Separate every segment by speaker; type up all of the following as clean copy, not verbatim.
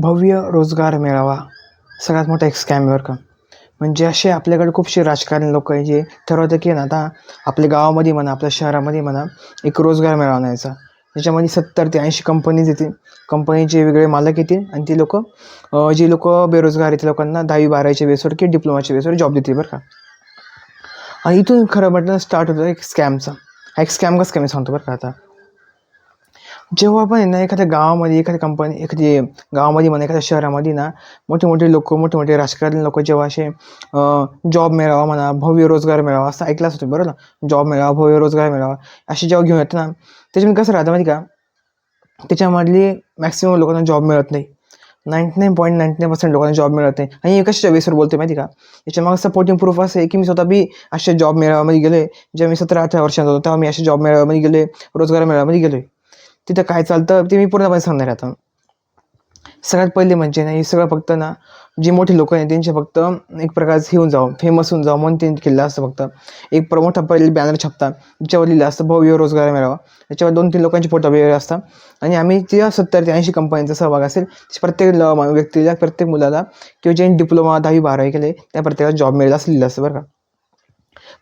Speaker 1: भव्य रोजगार मेळावा सगळ्यात मोठा एक स्कॅम आहे बरं का. म्हणजे असे आपल्याकडे खूपसे राजकारणी लोक आहे जे ठरवतं की ना आता आपल्या गावामध्ये म्हणा आपल्या शहरामध्ये म्हणा एक रोजगार मेळावा आणायचा. त्याच्यामध्ये 70 ते 80 कंपनीज येतील. कंपनीचे वेगळे मालक येतील आणि ती लोक जी लोक बेरोजगार आहेत त्या लोकांना 10वी-12वीच्या बेसवर की डिप्लोमाच्या बेसवर जॉब देतील बरं का. आणि इथून खरं म्हटलं स्टार्ट होतं एक स्कॅमचा. हा एक स्कॅम कसं काय मी सांगतो बरं का. आता जेव्हा पण आहे ना एखाद्या गावामध्ये एखादी कंपनी एखादी गावामध्ये म्हणा एखाद्या शहरामध्ये ना मोठे मोठे लोक मोठे मोठे राजकारणी लोक जेव्हा असे जॉब मेळावा म्हणा भव्य रोजगार मेळावा असं ऐकलाच होतं बरं ना. जॉब मेळावा भव्य रोजगार मेळावा असे जेव्हा घेऊन येतं ना त्याच्यामध्ये कसं राहतं माहिती का. त्याच्यामधली मॅक्सिमम लोकांना जॉब मिळत नाही. 99.99% लोकांना जॉब मिळत नाही. आणि कशाच्या बेसवर बोलते माहिती का. याच्यामागे सपोर्टिंग प्रूफ असं आहे की मी स्वतः बी अशा जॉब मेळाव्यामध्ये गेले. जेव्हा मी 17-18 वर्षांचा होतो तेव्हा मी अशा जॉब मेळाव्यामध्ये गेले, रोजगार मेळाव्यामध्ये गेले. तिथं काय चालतं ते मी पूर्णपणे सांगणार आहे आता. सगळ्यात पहिले म्हणजे ना हे सगळं फक्त ना जे मोठे लोक आहेत त्यांचे फक्त एक प्रकारचं हे होऊन जावं फेमस होऊन जावं म्हणून त्यांनी केलेलं असतं. फक्त एक मोठा पहिले बॅनर छापतात ज्याच्यावर लिहिलं असतं भव्य रोजगार मेळावा. त्याच्यावर 2-3 लोकांचे फोटो वेगळे असतात आणि आम्ही त्या 70 ते 80 कंपन्यांचा सहभाग असेल प्रत्येक व्यक्तीला प्रत्येक मुलाला किंवा ज्यांनी डिप्लोमा 10वी-12वी केले त्या प्रत्येकाला जॉब मिळेल असं लिहिलं असतं बरं का.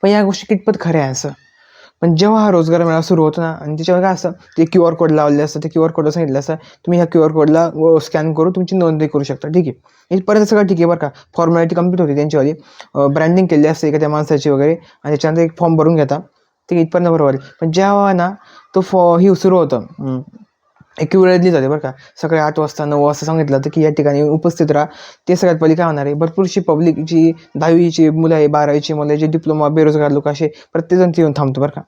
Speaker 1: पण या गोष्टी कितपत खऱ्या आहे असं. पण जेव्हा हा रोजगार मेळावा सुरू होतो ना आणि त्याच्यावर काय असतं ते QR कोड लावले असतं. ते QR कोडला सांगितलं असतं तुम्ही ह्या QR कोडला स्कॅन करून तुमची नोंदणी करू शकता. ठीक आहे. इथपर्यंत सगळं ठीक आहे बरं का. फॉर्मॅलिटी कंप्लीट होती त्यांच्यावाली. ब्रँडिंग केली असते एखाद्या माणसाची वगैरे आणि त्याच्यानंतर एक फॉर्म भरून घेता. ठीक आहे. इथपर्यंत बरोबर आहे. पण जेव्हा ना तो ही सुरू होतं एक वेळ दिली जाते बरं का. सकाळी 8 वाजता 9 वाजता सांगितलं तर की या ठिकाणी उपस्थित राहा. ते सगळ्यात पहिले काय होणार आहे भरपूरशी पब्लिक जी 10वीची मुलं आहे 12वीची मुलं जे डिप्लोमा बेरोजगार लोक असे प्रत्येकजण ते येऊन थांबतो बरं का.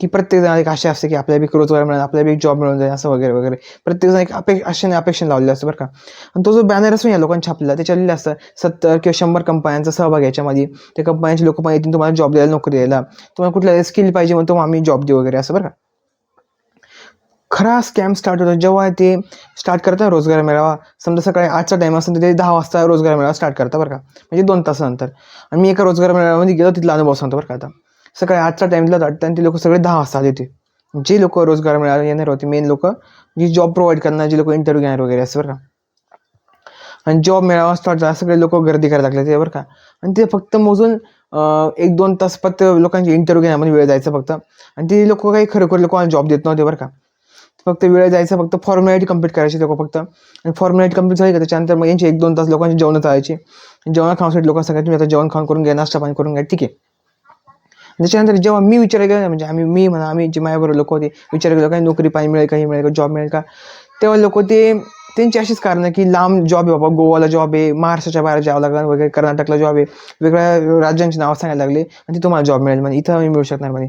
Speaker 1: की प्रत्येकजण एक आशा असते की आपल्याला एक रोजगार मिळेल आपल्याला एक जॉब मिळून जाईल असं वगैरे वगैरे. प्रत्येकजण एक आशेने अपेक्षा लावलेलं असतं बरं का. आणि तो जो बॅनर असतो या लोकांनी छापलेला त्याच्यावर लिहिलं असतं 70 किंवा 100 कंपन्यांचा सहभाग याच्यामध्ये. त्या कंपन्यांचे लोक पण येतील तुम्हाला जॉब द्यायला नोकरी द्यायला. तुम्हाला कुठल्या स्किल पाहिजे म्हणतो आम्ही जॉब देऊ वगैरे असं बरं का. खरा स्कॅम स्टार्ट होतो जेव्हा ते स्टार्ट करतात रोजगार मेळावा. समजा सकाळी 8चा टाईम असेल तर ते 10 वाजता रोजगार मेळावा स्टार्ट करतात बरं का. म्हणजे 2 तासानंतर. आणि मी एका रोजगार मेळाव्यामध्ये गेलो तिथला अनुभव सांगतो बरं का आता. सकाळी 8चा टाईम दिला होता आणि ते लोक सगळे 10 वाजता आले होते. जे लोक रोजगार मेळाव्याला येणार होते मेन लोक जी जॉब प्रोव्हाइड करणार जे लोक इंटरव्ह्यू घेणार वगैरे असं बरं का. आणि जॉब मेळावा स्टार्ट झाला सगळे लोक गर्दी करायला लागले ते बरं का. आणि ते फक्त मोजून 1-2 तास फक्त लोकांचे इंटरव्ह्यू घेण्यामध्ये वेळ जायचा फक्त. आणि ते लोक काही खरोखर लोकांना जॉब देत नव्हते बरं का. फक्त वेळ जायचं फक्त फॉर्मॅलिटी कंप्लीट करायची लोक फक्त. आणि फॉर्मॅलिटी कंप्लीट झाली का त्याच्यानंतर मग यांचे 1-2 तास लोकांची जेवण चालायची. जेवण खाण्यासाठी लोकांना सांगायचे तुम्ही आता जेवण खाऊन करून घ्या नाश्ता पाणी करून घ्या ठीक आहे. त्याच्यानंतर जेव्हा मी विचारायला गेलो म्हणजे मी म्हणा आम्ही जे माझ्याबरोबर लोक होते विचारायला गेलो काही नोकरी पाणी मिळेल काही मिळेल का जॉब मिळेल का. तेव्हा लोक त्यांची अशीच कारणं की लांब जॉब आहे बाबा गोवाला जॉब आहे महाराष्ट्राच्या बाहेर जावं लागेल वगैरे कर्नाटकला जॉब आहे वेगळ्या राज्यांची नावं सांगायला लागले आणि ते तुम्हाला जॉब मिळेल म्हणजे इथं मिळू शकणार म्हणे.